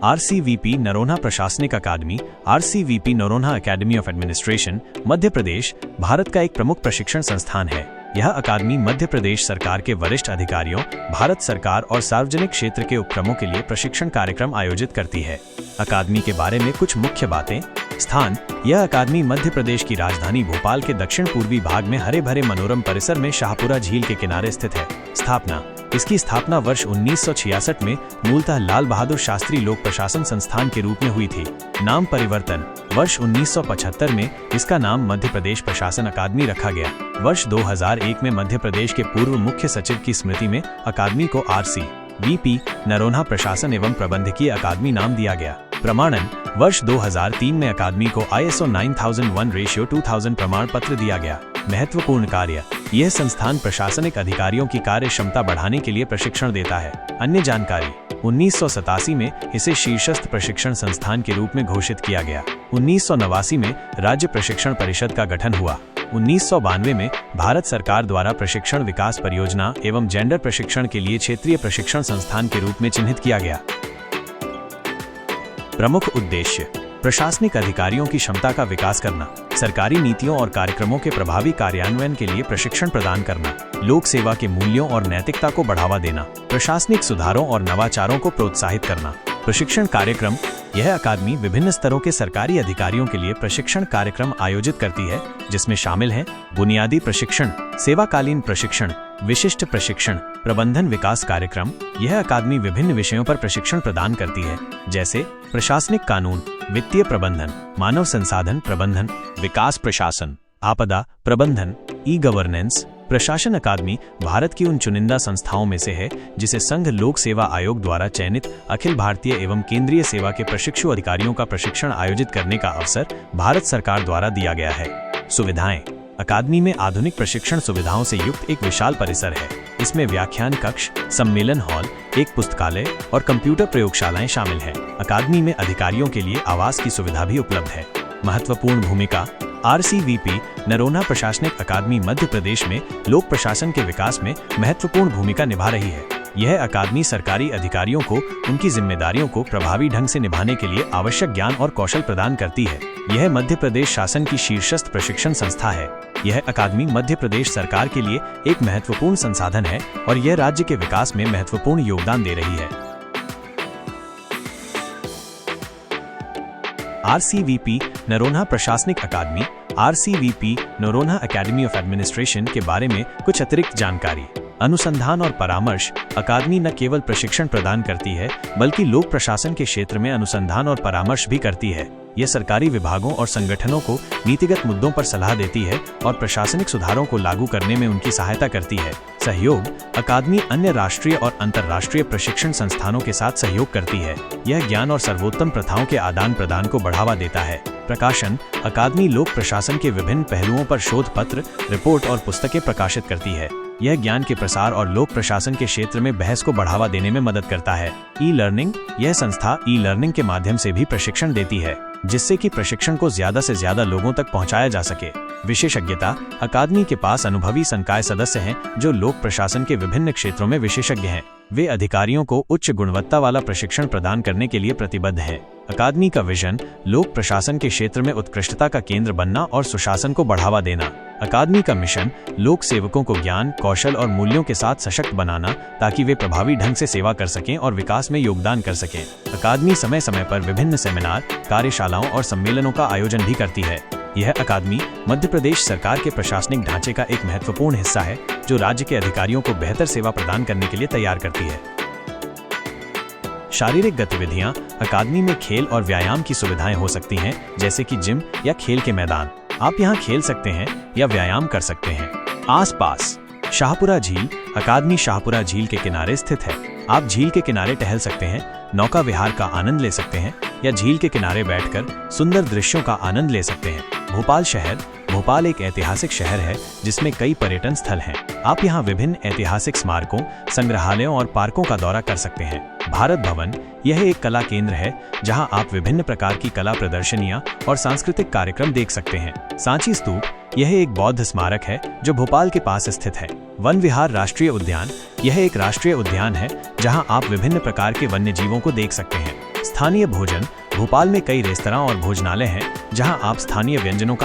RCVP Noronha प्रशासनिक अकादमी RCVP Noronha academy of administration Madhya Pradesh Bharat का एक प्रमुख प्रशिक्षण संस्थान है। यह अकादमी मध्य प्रदेश सरकार के वरिष्ठ अधिकारियों, भारत सरकार और सार्वजनिक क्षेत्र के उपक्रमों के लिए प्रशिक्षण कार्यक्रम आयोजित करती है। अकादमी के बारे में कुछ मुख्य बातें। स्थान: यह अकादमी मध्य प्रदेश की राजधानी भोपाल के दक्षिण पूर्वी भाग में हरे भरे मनोरम परिसर में शाहपुरा झील के किनारे स्थित है। स्थापना: इसकी स्थापना वर्ष 1966 में मूलतः लाल बहादुर शास्त्री लोक प्रशासन संस्थान के रूप में हुई थी। नाम परिवर्तन: वर्ष 1975 में इसका नाम मध्य प्रदेश प्रशासन अकादमी रखा गया। वर्ष 2001 में मध्य प्रदेश के पूर्व मुख्य सचिव की स्मृति में अकादमी को RCVP नरोन्हा प्रशासन एवं प्रबंधकीय अकादमी नाम दिया गया। प्रमाणन: वर्ष 2003 में अकादमी को ISO 9001/2000 प्रमाण पत्र दिया गया। महत्वपूर्ण कार्य: यह संस्थान प्रशासनिक अधिकारियों की कार्य क्षमता बढ़ाने के लिए प्रशिक्षण देता है। अन्य जानकारी: 1987 में इसे शीर्षस्थ प्रशिक्षण संस्थान के रूप में घोषित किया गया। 1989 में राज्य प्रशिक्षण परिषद का गठन हुआ। 1992 में भारत सरकार द्वारा प्रशिक्षण विकास परियोजना एवं जेंडर प्रशिक्षण के लिए क्षेत्रीय प्रशिक्षण संस्थान के रूप में चिन्हित किया गया। प्रमुख उद्देश्य: प्रशासनिक अधिकारियों की क्षमता का विकास करना, सरकारी नीतियों और कार्यक्रमों के प्रभावी कार्यान्वयन के लिए प्रशिक्षण प्रदान करना, लोक सेवा के मूल्यों और नैतिकता को बढ़ावा देना, प्रशासनिक सुधारों और नवाचारों को प्रोत्साहित करना। प्रशिक्षण कार्यक्रम: यह अकादमी विभिन्न स्तरों के सरकारी अधिकारियों के लिए प्रशिक्षण कार्यक्रम आयोजित करती है, जिसमें शामिल हैं बुनियादी प्रशिक्षण, सेवाकालीन प्रशिक्षण, विशिष्ट प्रशिक्षण, प्रबंधन विकास कार्यक्रम। यह अकादमी विभिन्न विषयों पर प्रशिक्षण प्रदान करती है, जैसे प्रशासनिक कानून, वित्तीय प्रबंधन, मानव संसाधन प्रबंधन, विकास प्रशासन, आपदा प्रबंधन, ई-गवर्नेंस। प्रशासन अकादमी भारत की उन चुनिंदा संस्थाओं में से है जिसे संघ लोक सेवा आयोग द्वारा चयनित अखिल भारतीय एवं केंद्रीय सेवा के प्रशिक्षु अधिकारियों का प्रशिक्षण आयोजित करने का अवसर भारत सरकार द्वारा दिया गया है। सुविधाएं: अकादमी में आधुनिक प्रशिक्षण सुविधाओं से युक्त एक विशाल परिसर है। इसमें व्याख्यान कक्ष, सम्मेलन हॉल, एक पुस्तकालय और कंप्यूटर प्रयोगशालाएं शामिल हैं। अकादमी में अधिकारियों के लिए आवास की सुविधा भी उपलब्ध है। महत्वपूर्ण भूमिका: RCVP नरोन्हा प्रशासनिक अकादमी मध्य प्रदेश में लोक प्रशासन के विकास में महत्वपूर्ण भूमिका निभा रही है। यह अकादमी सरकारी अधिकारियों को उनकी जिम्मेदारियों को प्रभावी ढंग से निभाने के लिए आवश्यक ज्ञान और कौशल प्रदान करती है। यह मध्य प्रदेश शासन की शीर्षस्थ प्रशिक्षण संस्था है। यह अकादमी मध्य प्रदेश सरकार के लिए एक महत्वपूर्ण संसाधन है और यह राज्य के विकास में महत्वपूर्ण योगदान दे रही है। RCVP नरोन्हा प्रशासनिक अकादमी RCVP Noronha academy of administration के बारे में कुछ अतिरिक्त जानकारी। अनुसंधान और परामर्श: अकादमी न केवल प्रशिक्षण प्रदान करती है बल्कि लोक प्रशासन के क्षेत्र में अनुसंधान और परामर्श भी करती है। यह सरकारी विभागों और संगठनों को नीतिगत मुद्दों पर सलाह देती है और प्रशासनिक सुधारों को लागू करने में उनकी सहायता करती है। सहयोग: अकादमी अन्य राष्ट्रीय और अंतर्राष्ट्रीय प्रशिक्षण संस्थानों के साथ सहयोग करती है। यह ज्ञान और सर्वोत्तम प्रथाओं के आदान प्रदान को बढ़ावा देता है। प्रकाशन: अकादमी लोक प्रशासन के विभिन्न पहलुओं पर शोध पत्र, रिपोर्ट और पुस्तकें प्रकाशित करती है। यह ज्ञान के प्रसार और लोक प्रशासन के क्षेत्र में बहस को बढ़ावा देने में मदद करता है। ई-लर्निंग: यह संस्था ई-लर्निंग के माध्यम से भी प्रशिक्षण देती है, जिससे कि प्रशिक्षण को ज्यादा से ज्यादा लोगों तक पहुंचाया जा सके। विशेषज्ञता: अकादमी के पास अनुभवी संकाय सदस्य हैं जो लोक प्रशासन के विभिन्न क्षेत्रों में विशेषज्ञ हैं। वे अधिकारियों को उच्च गुणवत्ता वाला प्रशिक्षण प्रदान करने के लिए प्रतिबद्ध हैं। अकादमी का विजन लोक प्रशासन के क्षेत्र में उत्कृष्टता का केंद्र बनना और सुशासन को बढ़ावा देना। अकादमी का मिशन लोक सेवकों को ज्ञान, कौशल और मूल्यों के साथ सशक्त बनाना ताकि वे प्रभावी ढंग से सेवा कर सकें और विकास में योगदान कर सकें। अकादमी समय समय पर विभिन्न सेमिनार, कार्यशालाओं और सम्मेलनों का आयोजन भी करती है। यह अकादमी मध्य प्रदेश सरकार के प्रशासनिक ढांचे का एक महत्वपूर्ण हिस्सा है जो राज्य के अधिकारियों को बेहतर सेवा प्रदान करने के लिए तैयार करती है। शारीरिक गतिविधियां: अकादमी में खेल और व्यायाम की सुविधाएं हो सकती हैं, जैसे कि जिम या खेल के मैदान। आप यहां खेल सकते हैं या व्यायाम कर सकते हैं। आसपास: शाहपुरा झील: अकादमी शाहपुरा झील के किनारे स्थित है। आप झील के किनारे टहल सकते हैं, नौका विहार का आनंद ले सकते हैं या झील के किनारे बैठकर सुंदर दृश्यों का आनंद ले सकते हैं। भोपाल शहर: भोपाल एक ऐतिहासिक शहर है जिसमें कई पर्यटन स्थल हैं। आप यहाँ विभिन्न ऐतिहासिक स्मारकों, संग्रहालयों और पार्कों का दौरा कर सकते हैं। भारत भवन: यह एक कला केंद्र है जहाँ आप विभिन्न प्रकार की कला प्रदर्शनियां और सांस्कृतिक कार्यक्रम देख सकते हैं। सांची स्तूप: यह एक बौद्ध स्मारक है जो भोपाल के पास स्थित है। वन विहार राष्ट्रीय उद्यान: यह एक राष्ट्रीय उद्यान है जहाँ आप विभिन्न प्रकार के वन्य जीवों को देख सकते हैं। स्थानीय भोजन। भोपाल में कई रेस्तरां और भोजनालय हैं जहां आप स्थानीय व्यंजनों का